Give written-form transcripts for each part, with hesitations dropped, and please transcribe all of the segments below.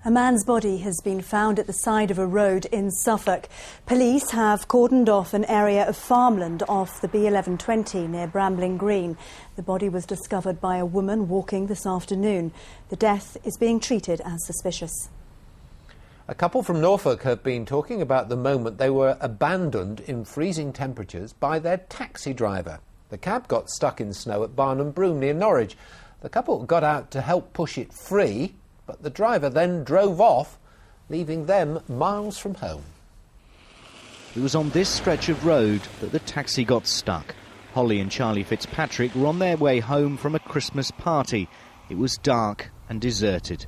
A man's body has been found at the side of a road in Suffolk. Police have cordoned off an area of farmland off the B1120 near Brabling Green. The body was discovered by a woman walking this afternoon. The death is being treated as suspicious. A couple from Norfolk have been talking about the moment they were abandoned in freezing temperatures by their taxi driver. The cab got stuck in snow at Barnham Broom near Norwich. The couple got out to help push it free, but the driver then drove off, leaving them miles from home. It was on this stretch of road that the taxi got stuck. Holly and Charlie Fitzpatrick were on their way home from a Christmas party. It was dark and deserted.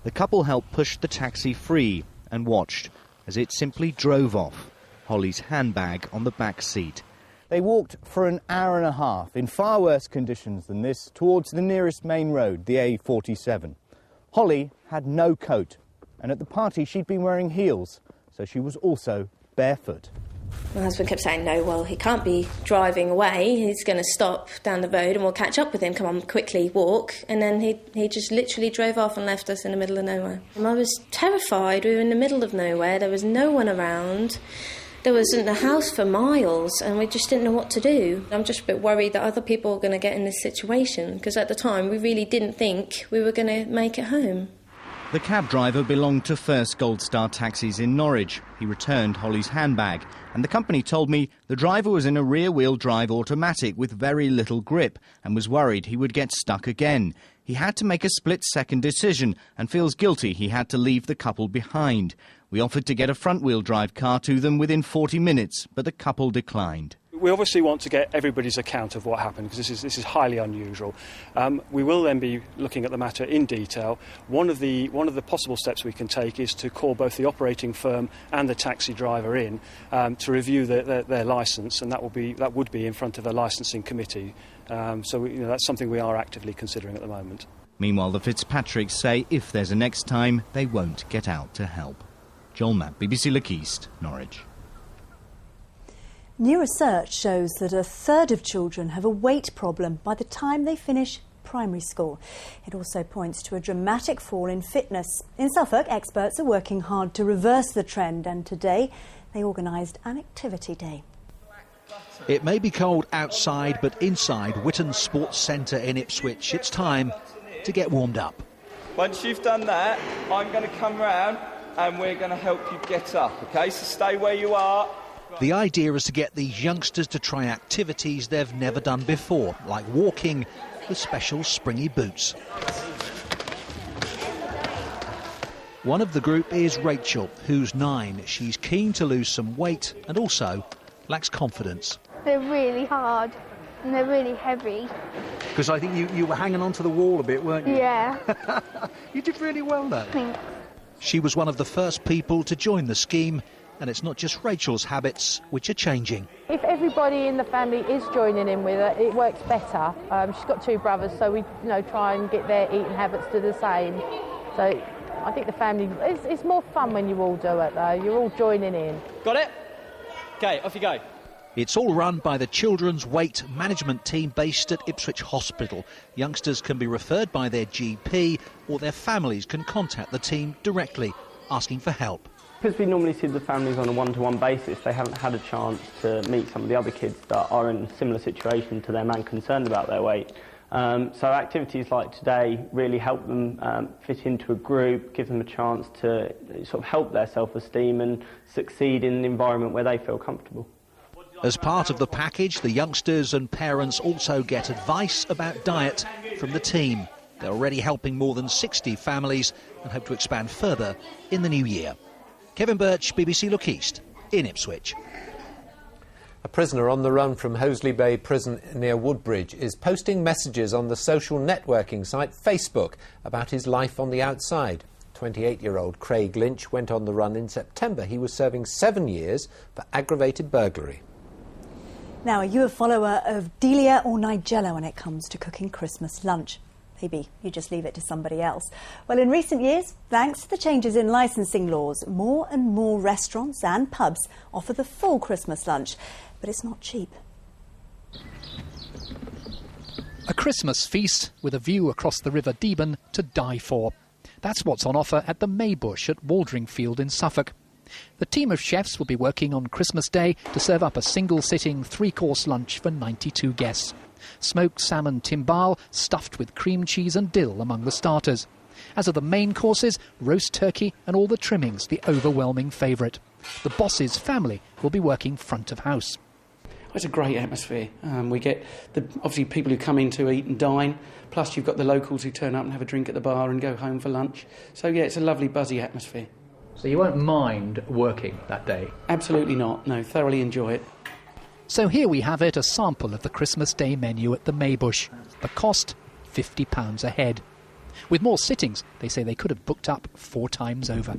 The couple helped push the taxi free and watched as it simply drove off, Holly's handbag on the back seat. They walked for an hour and a half in far worse conditions than this towards the nearest main road, the A47. Holly had no coat, and at the party she'd been wearing heels, so she was also barefoot. My husband kept saying, no, well, he can't be driving away. He's going to stop down the road and we'll catch up with him. Come on, quickly, walk. And then he just literally drove off and left us in the middle of nowhere. And I was terrified. We were in the middle of nowhere. There was no one around. There wasn't a house for miles, and we just didn't know what to do. I'm just a bit worried that other people are going to get in this situation, because at the time we really didn't think we were going to make it home. The cab driver belonged to First Gold Star Taxis in Norwich. He returned Holly's handbag, and the company told me the driver was in a rear-wheel drive automatic with very little grip and was worried he would get stuck again. He had to make a split-second decision and feels guilty he had to leave the couple behind. We offered to get a front-wheel drive car to them within 40 minutes, but the couple declined. We obviously want to get everybody's account of what happened, because this is highly unusual. We will then be looking at the matter in detail. One of the possible steps we can take is to call both the operating firm and the taxi driver in to review their licence, and that would be in front of a licensing committee. That's something we are actively considering at the moment. Meanwhile, the Fitzpatricks say if there's a next time, they won't get out to help. Joel Mapp, BBC Look East, Norwich. New research shows that a third of children have a weight problem by the time they finish primary school. It also points to a dramatic fall in fitness. In Suffolk, experts are working hard to reverse the trend, and today they organised an activity day. It may be cold outside, but inside Witton Sports Centre in Ipswich, it's time to get warmed up. Once you've done that, I'm going to come round and we're going to help you get up, OK? So stay where you are. The idea is to get these youngsters to try activities they've never done before, like walking with special springy boots. One of the group is Rachel, who's 9. She's keen to lose some weight and also lacks confidence. They're really hard and they're really heavy. Because I think you were hanging onto the wall a bit, weren't you? Yeah. You did really well, though. Thanks. She was one of the first people to join the scheme, and it's not just Rachel's habits which are changing. If everybody in the family is joining in with her, it works better. She's got 2 brothers, so we try and get their eating habits to the same. So I think the family, it's more fun when you all do it, though. You're all joining in. Got it? OK, off you go. It's all run by the Children's Weight Management Team based at Ipswich Hospital. Youngsters can be referred by their GP, or their families can contact the team directly, asking for help. Because we normally see the families on a one-to-one basis, they haven't had a chance to meet some of the other kids that are in a similar situation to them and concerned about their weight. So activities like today really help them fit into a group, give them a chance to sort of help their self-esteem and succeed in an environment where they feel comfortable. As part of the package, the youngsters and parents also get advice about diet from the team. They're already helping more than 60 families and hope to expand further in the new year. Kevin Birch, BBC Look East, in Ipswich. A prisoner on the run from Hoseley Bay Prison near Woodbridge is posting messages on the social networking site Facebook about his life on the outside. 28-year-old Craig Lynch went on the run in September. He was serving 7 years for aggravated burglary. Now, are you a follower of Delia or Nigella when it comes to cooking Christmas lunch? Maybe you just leave it to somebody else. Well, in recent years, thanks to the changes in licensing laws, more and more restaurants and pubs offer the full Christmas lunch. But it's not cheap. A Christmas feast with a view across the River Deben to die for. That's what's on offer at the Maybush at Waldringfield in Suffolk. The team of chefs will be working on Christmas Day to serve up a single-sitting 3-course lunch for 92 guests. Smoked salmon timbale stuffed with cream cheese and dill among the starters. As are the main courses, roast turkey and all the trimmings, the overwhelming favourite. The boss's family will be working front of house. It's a great atmosphere. We get, obviously, people who come in to eat and dine, plus you've got the locals who turn up and have a drink at the bar and go home for lunch. So, yeah, it's a lovely, buzzy atmosphere. So you won't mind working that day? Absolutely not, no, thoroughly enjoy it. So here we have it, a sample of the Christmas Day menu at the Maybush. The cost, £50 a head. With more sittings, they say they could have booked up 4 times over.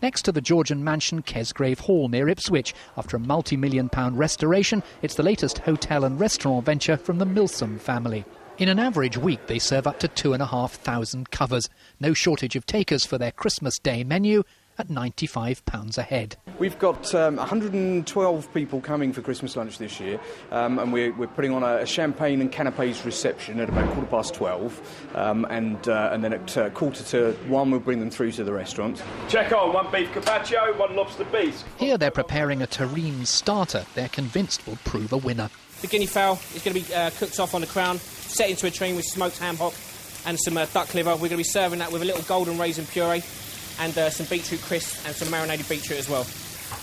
Next to the Georgian mansion Kesgrave Hall near Ipswich, after a multi-million-pound restoration, it's the latest hotel and restaurant venture from the Milsom family. In an average week, they serve up to 2,500 covers. No shortage of takers for their Christmas Day menu at £95 a head. We've got 112 people coming for Christmas lunch this year, and we're putting on a champagne and canapes reception at about 12:15, and then at 1:45 we'll bring them through to the restaurant. Check on 1 beef carpaccio, 1 lobster bisque. Here they're preparing a terrine starter they're convinced will prove a winner. The guinea fowl is going to be cooked off on the crown, set into a tureen with smoked ham hock and some duck liver. We're going to be serving that with a little golden raisin puree and some beetroot crisp and some marinated beetroot as well.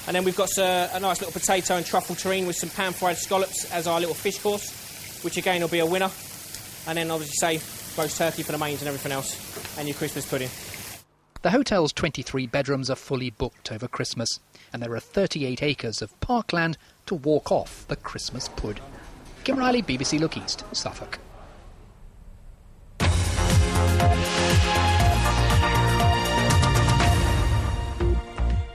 And then we've got a nice little potato and truffle terrine with some pan-fried scallops as our little fish course, which again will be a winner. And then obviously roast turkey for the mains and everything else, and your Christmas pudding. The hotel's 23 bedrooms are fully booked over Christmas, and there are 38 acres of parkland to walk off the Christmas pud. Kim Riley, BBC Look East, Suffolk.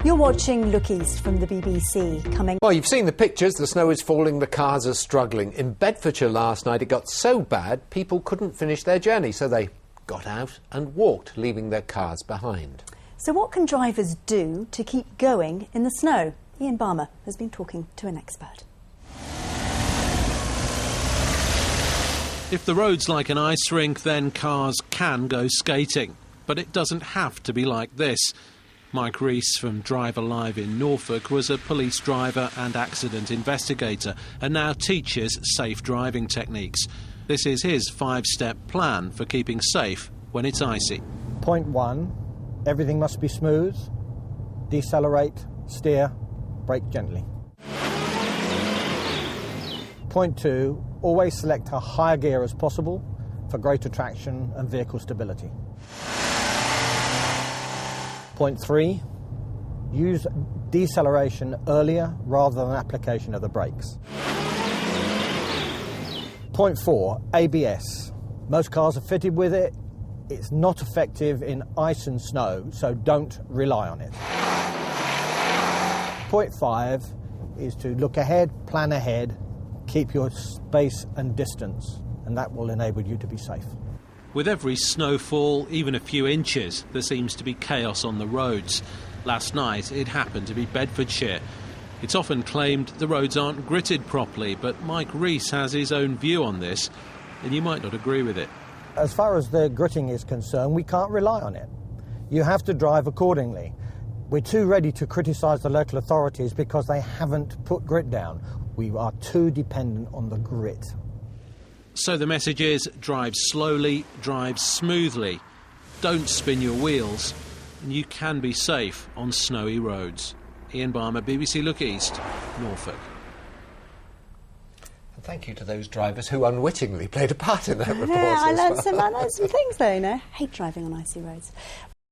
You're watching Look East from the BBC. Well, you've seen the pictures. The snow is falling, the cars are struggling. In Bedfordshire last night, it got so bad, people couldn't finish their journey, so they got out and walked, leaving their cars behind. So what can drivers do to keep going in the snow? Ian Barmer has been talking to an expert. If the road's like an ice rink, then cars can go skating. But it doesn't have to be like this. Mike Rees from Driver Live in Norfolk was a police driver and accident investigator and now teaches safe driving techniques. This is his 5-step plan for keeping safe when it's icy. Point 1, everything must be smooth. Decelerate, steer, brake gently. Point 2, always select a higher gear as possible for greater traction and vehicle stability. Point 3, use deceleration earlier rather than application of the brakes. Point 4, ABS. Most cars are fitted with it. It's not effective in ice and snow, so don't rely on it. Point 5 is to look ahead, plan ahead, keep your space and distance, and that will enable you to be safe. With every snowfall, even a few inches, there seems to be chaos on the roads. Last night, it happened to be Bedfordshire. It's often claimed the roads aren't gritted properly, but Mike Rees has his own view on this, and you might not agree with it. As far as the gritting is concerned, we can't rely on it. You have to drive accordingly. We're too ready to criticise the local authorities because they haven't put grit down. We are too dependent on the grit. So the message is, drive slowly, drive smoothly, don't spin your wheels, and you can be safe on snowy roads. Ian Barmer, BBC Look East, Norfolk. And thank you to those drivers who unwittingly played a part in that report. Yeah, I learned some things though, you know. I hate driving on icy roads.